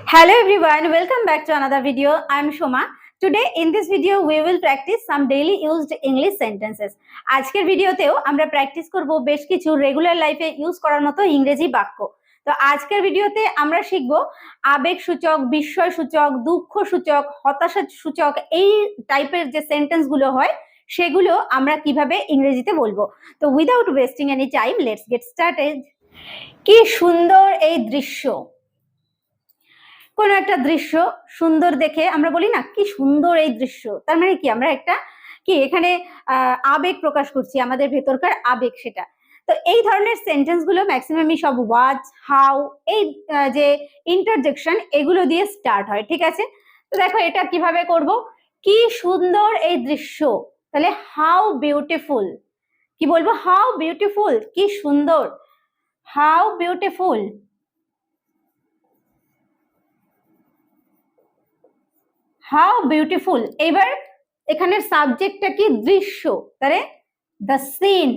Hello everyone, welcome back to another video. I am Shoma. Today in this video we will practice some daily used English sentences. আজকের ভিডিওতেও আমরা practice করব বেশ কিছু regular লাইফে use করার মতো ইংরেজি বাক্য। তো আজকের ভিডিওতে আমরা শিখব আবেগসূচক, বিস্ময়সূচক, দুঃখসূচক, হতাশাসূচক এই টাইপের যে সেন্টেন্সগুলো হয় সেগুলো আমরা কিভাবে ইংরেজিতে বলবো। তো without wasting any time let's get started. কি সুন্দর এই দৃশ্য। কোনো একটা দৃশ্য সুন্দর দেখে আমরা বলি না কি সুন্দর এই দৃশ্য, তার মানে কি আমরা একটা কি এখানে আবেগ প্রকাশ করছি, আমাদের ভেতরকার আবেগ সেটা। তো এই ধরনের সেন্টেন্স গুলো ম্যাক্সিমামই সব ওয়াজ, হাউ, এই যে ইন্টারজেকশন এগুলো দিয়ে স্টার্ট হয়, ঠিক আছে। তো দেখো এটা কিভাবে করব, কি সুন্দর এই দৃশ্য, তাহলে হাউ বিউটিফুল, কি বলবো, হাউ বিউটিফুল, কি সুন্দর, হাউ বিউটিফুল, হাউ বিউটিফুল। এবার এখানের সাবজেক্টটা কি, দৃশ্য, তাহলে দ্য সিন,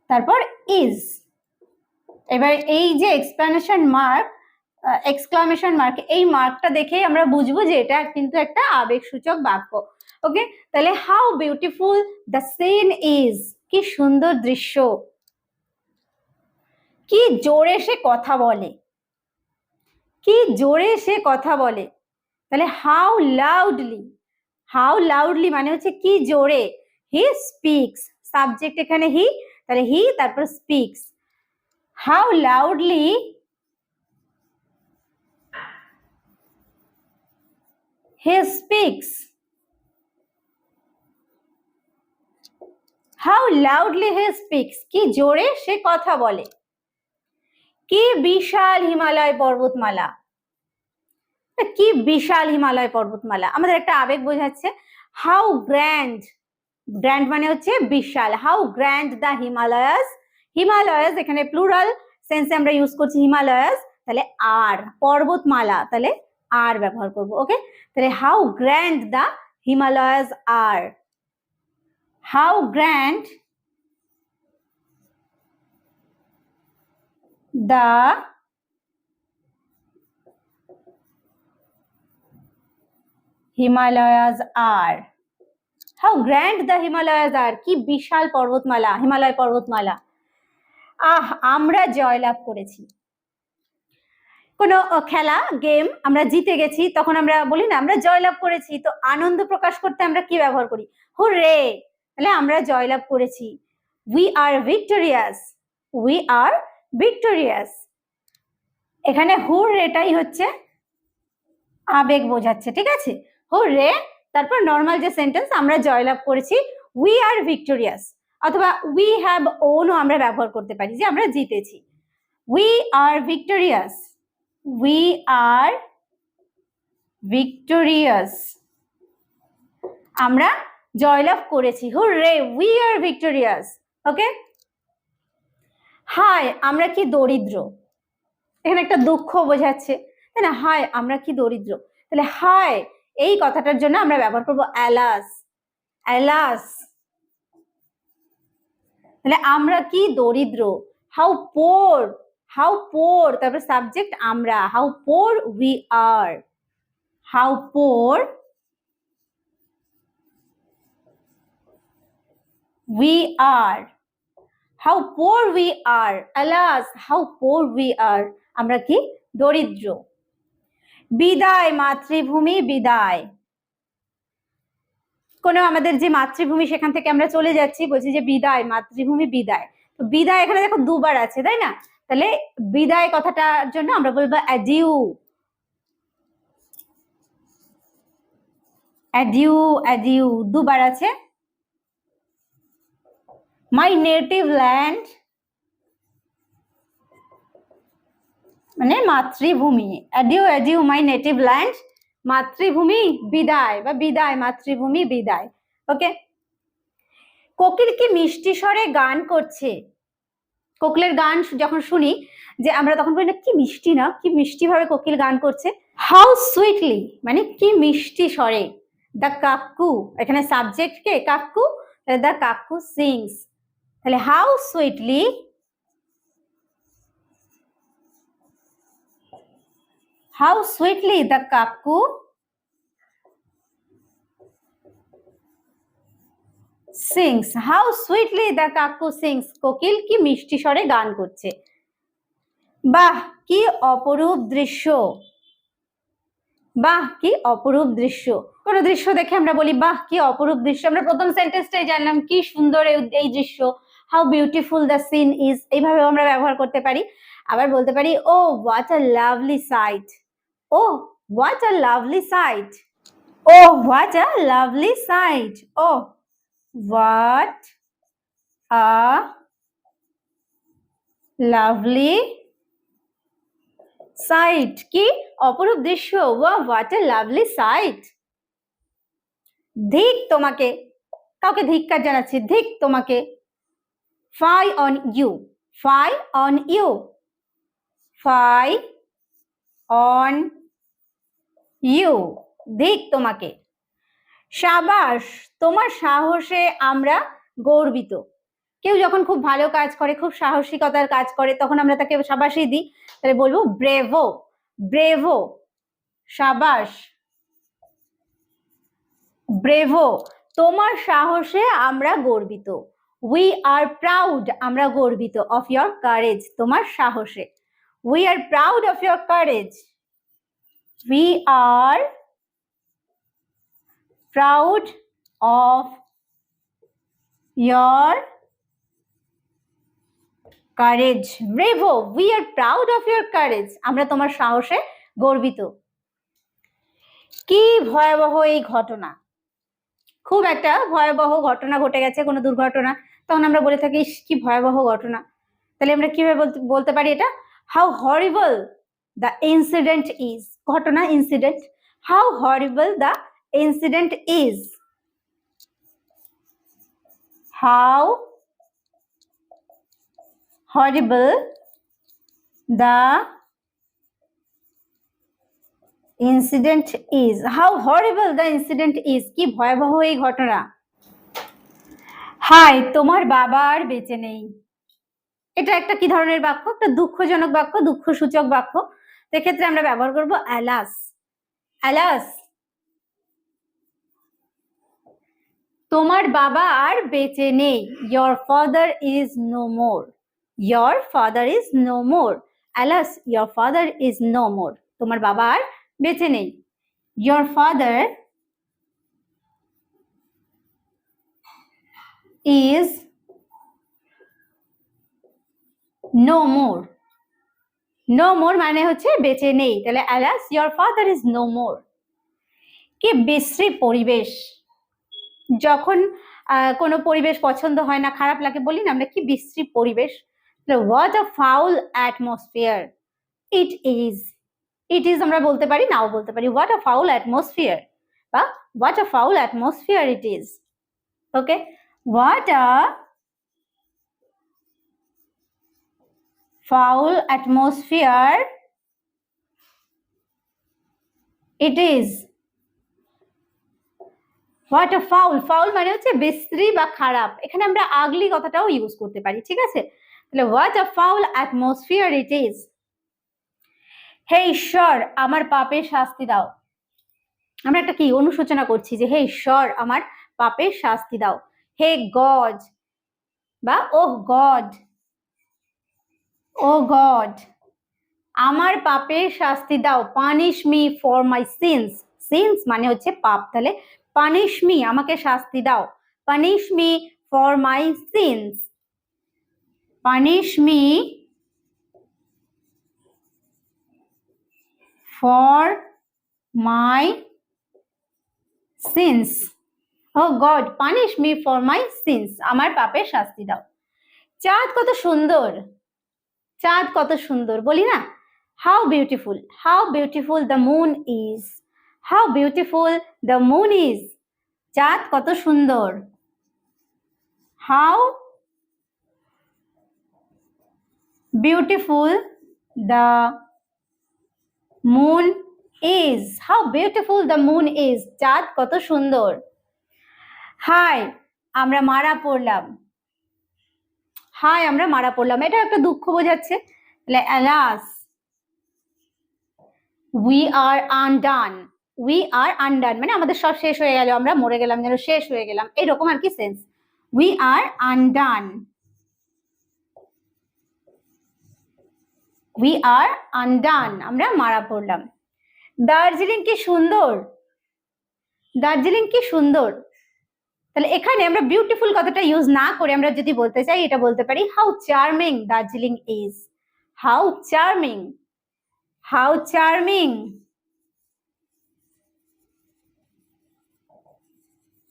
তারপর ইজ। এবার এই যে এক্সপ্লেনেশন মার্ক, এক্সক্লামেশন মার্ক, এই মার্কটা দেখেই আমরা বুঝবো যে এটা কিন্তু একটা আবেগসূচক বাক্য। ওকে, তাহলে how beautiful the scene is, কি সুন্দর দৃশ্য। কি জোরে সে কথা বলে, কি জোরে সে কথা বলে, তাহলে হাউ লাউডলি, হাউ লাউডলি মানে হচ্ছে কি জোরে, হি স্পিক্স, সাবজেক্ট এখানে হি, তাহলে হি তারপর speaks, how loudly he speaks, how loudly he speaks, কি জোরে সে কথা বলে। কি বিশাল হিমালয় পর্বতমালা, কি বিশাল হিমালয় পর্বতমালা আমাদের একটা আবেগ বোঝাচ্ছে। হাউ গ্র্যান্ড, গ্র্যান্ড মানে হচ্ছে বিশাল, how grand the Himalayas, Himalayas এখানে প্লুরাল সেন্সে আমরা ইউজ করছি হিমালয়াস, তাহলে আর, পর্বতমালা তাহলে আর ব্যবহার করব। ওকে, তাহলে how grand the Himalayas are, how grand the Himalayas are, how grand the Himalayas are, কি বিশাল পর্বতমালা, হিমালয় পর্বতমালা। আমরা জয়লাভ করেছি, কোনো খেলা গেম আমরা জিতে গেছি, তখন আমরা বলি না আমরা জয়লাভ করেছি, তো আনন্দ প্রকাশ করতে আমরা কি ব্যবহার করি, হুররে, তাহলে আমরা জয়লাভ করেছি। We are victorious, we are victorious, এখানে হুররেটাই হচ্ছে আবেগ বোঝাচ্ছে, ঠিক আছে। হুররে, তারপর নর্মাল যে সেন্টেন্স আমরা জয়লাভ করেছি, উই আর ভিক্টোরিয়াস, অথবা উই হ্যাভ ওনও আমরা ব্যবহার করতে পারি যে আমরা জিতেছি। We are victorious, we are victorious, আমরা জয়লাভ করেছি, হুররে we are victorious। ওকে, হায় আমরা কি দরিদ্র, এখানে একটা দুঃখ বোঝাচ্ছে, তাই না, হায় আমরা কি দরিদ্র, তাহলে হায় এই কথাটার জন্য আমরা ব্যবহার করব অ্যালাস, অ্যালাস, তাহলে আমরা কি দরিদ্র, হাউ পোর, হাউ পোর, তারপর সাবজেক্ট আমরা, how poor we are, how poor we are, how poor we are, alas how poor we are, আমরা কি দরিদ্র। বিদায় মাতৃভূমি বিদায়, কোনো আমাদের যে মাতৃভূমি সেখান থেকে আমরা চলে যাচ্ছি, বলছি যে বিদায় মাতৃভূমি বিদায়, তো বিদায় এখানে দেখো দুবার আছে, তাই না, তাহলে বিদায় কথাটার জন্য আমরা বলবো অ্যাডিউ, অ্যাডিউ, অ্যাডিউ দুবার আছে। মাই নেটিভ ল্যান্ড মানে মাতৃভূমি, অ্যাডিউ অ্যাডিউ মাই নেটিভ ল্যান্ড, মাতৃভূমি বিদায় বা বিদায় মাতৃভূমি বিদায়। ওকে, কোকিল কি মিষ্টি স্বরে গান করছে, কোকিলের গান যখন শুনি যে আমরা তখন বলি না কি মিষ্টি, না কি মিষ্টি ভাবে কোকিল গান করছে, হাউ সুইটলি মানে কি মিষ্টি স্বরে, দ্য কাকু, এখানে সাবজেক্ট কে কাকু, দ্য কাকু সিংস, তাহলে how sweetly how sweetly the কাকু সিংস, হাউ সুইটলি দ্য কাকু সিংস, কোকিল কি মিষ্টি স্বরে গান করছে। বাহ কি অপরূপ দৃশ্য, বাহ কি অপরূপ দৃশ্য। কোন দৃশ্য দেখে আমরা বলি বাহ কি অপরূপ দৃশ্য, আমরা প্রথম সেন্টেন্সটাই জানলাম কি সুন্দর এই দৃশ্য, how beautiful the scene is, এইভাবে আমরা ব্যবহার করতে পারি। আবার বলতে পারি oh what a lovely sight, oh what a lovely sight, oh what a lovely sight, oh what a lovely sight, কি অপরূপ দৃশ্য, wow what a lovely sight. ধিক তোমাকে, কাউকে ধিক্কার জানাচ্ছি, ধিক তোমাকে। Fie on you, fie on you, fie on you, ধিক তোমাকে। সাবাস তোমার সাহসে আমরা গর্বিত। কেউ যখন খুব ভালো কাজ করে, খুব সাহসিকতার কাজ করে, তখন আমরা তাকে সাবাসই দিই, তাহলে বলবো ব্রেভো, ব্রেভো, সাবাস, ব্রেভো। তোমার সাহসে আমরা গর্বিত, উই আর প্রাউড, আমরা গর্বিত, অফ ইয়োর কারেজ, তোমার সাহসে, we are proud of your courage, we are proud of your courage, bravo, we are proud of your courage, আমরা তোমার সাহসে গর্বিত। কি ভয়াবহ এই ঘটনা, খুব একটা ভয়াবহ ঘটনা ঘটে গেছে, কোনো দুর্ঘটনা, তখন আমরা বলে থাকি কি ভয়াবহ ঘটনা। তাহলে আমরা কিভাবে বলতে পারি এটা, how horrible the incident is, ঘটনা incident, how horrible the incident is, how horrible the incident is, how horrible the incident is, কি ভয়াবহ এই ঘটনা। হাই তোমার বাবা আর বেঁচে নেই, এটা একটা কি ধরনের বাক্য, একটা দুঃখজনক বাক্য, দুঃখসূচক বাক্য। সেক্ষেত্রে আমরা ব্যবহার করব অ্যালাস, অ্যালাস তোমার বাবা আর বেঁচে নেই, your father is no more, your father is no more, alas your father is no more, তোমার বাবা আর বেঁচে নেই, your father is no more, no more মানে হচ্ছে বেঁচে নেই, তাহলে alas your father is no more। কি বিশ্রী পরিবেশ, যখন কোনো পরিবেশ পছন্দ হয় না, খারাপ লাগে, বলি না আমরা কি বিশ্রী পরিবেশ। What a foul atmosphere it is, it is আমরা বলতে পারি, নাও বলতে পারি, হোয়াট আ ফাউল অ্যাটমসফিয়ার বা what a foul atmosphere it is. Okay, what a foul atmosphere it is, what a foul, foul মানে হচ্ছে বিশ্রী বা খারাপ, এখানে আমরা আগলি কথাটাও ইউজ করতে পারি, ঠিক আছে। তাহলে what a foul atmosphere it is. হে ঈশ্বর আমার পাপের শাস্তি দাও, আমরা একটা কি অনুশোচনা করছি যে হে ঈশ্বর আমার পাপের শাস্তি দাও। হে গড বা ওহ গড, ও গড আমার পাপের শাস্তি দাও, punish me for my sins, sins মানে হচ্ছে পাপ, তাহলে পানিশ মি আমাকে শাস্তি দাও, punish me for my sins, punish me for my sins, O God punish me for my sins, আমার পাপের শাস্তি দাও। চাঁদ কত সুন্দর, চাঁদ কত সুন্দর, বলি না, how beautiful the moon is, how beautiful the moon is, চাঁদ কত সুন্দর, how beautiful the moon is, how beautiful the moon is, চাঁদ কত সুন্দর। হাই আমরা মারা পড়লাম, হাই আমরা মারা পড়লাম, এটা একটা দুঃখ বোঝাচ্ছে, তাহলে alas we are undone, we are undone মানে আমাদের সব শেষ হয়ে গেল, আমরা মরে গেলাম, যেন শেষ হয়ে গেলাম, এরকম আর কি sense. We are undone, we are undone, আমরা মারা পড়লাম। দার্জিলিং কি সুন্দর, দার্জিলিং কি সুন্দর। তাহলে এখানে আমরা বিউটিফুল কথাটা ইউজ না করে আমরা যদি বলতে চাই, এটা বলতে পারি how charming Darjeeling is, how charming, how charming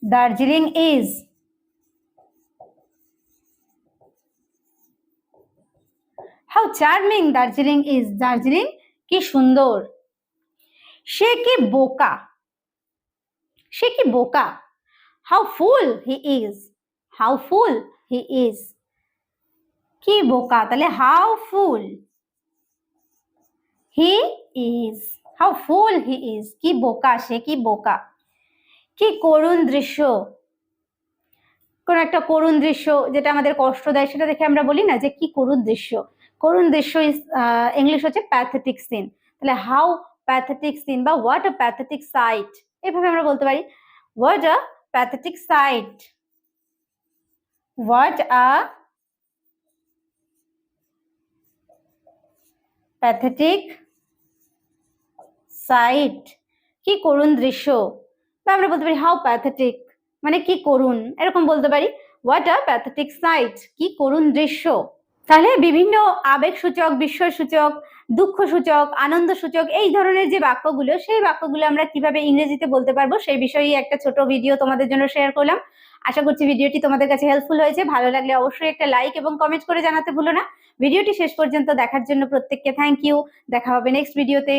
Darjeeling is. How charming Darjeeling is, Darjeeling কি সুন্দর। সে কি বোকা, সে কি বোকা। How full he is, how full he is, কি বোকা, তাহলে how full he is, how full he is, কি বোকা, সে কি বোকা। কি করুণ দৃশ্য, কোন একটা করুণ দৃশ্য যেটা আমাদের কষ্ট দেয় সেটা দেখে আমরা বলি না যে কি করুণ দৃশ্য। করুণ দৃশ্য ইজ ইংলিশ হচ্ছে প্যাথেটিক সিন। তাহলে হাউ প্যাথেটিক সিন বা হোয়াট আ প্যাথেটিক সাইট, এভাবে আমরা বলতে পারি what a pathetic sight, what a pathetic sight, কি করুণ দৃশ্য। বা আমরা বলতে পারি হাউ প্যাথেটিক মানে কি করুণ, এরকম বলতে পারি হোয়াট আ প্যাথেটিক সাইট, কি করুণ দৃশ্য। তাহলে বিভিন্ন আবেগসূচক, বিস্ময়সূচক, দুঃখসূচক, আনন্দসূচক এই ধরনের যে বাক্যগুলো, সেই বাক্যগুলো আমরা কিভাবে ইংরেজিতে বলতে পারবো সেই বিষয়ে একটা ছোট ভিডিও তোমাদের জন্য শেয়ার করলাম। আশা করছি ভিডিওটি তোমাদের কাছে হেল্পফুল হয়েছে। ভালো লাগলে অবশ্যই একটা লাইক এবং কমেন্ট করে জানাতে ভুলো না। ভিডিওটি শেষ পর্যন্ত দেখার জন্য প্রত্যেককে থ্যাংক ইউ। দেখা হবে নেক্সট ভিডিওতে।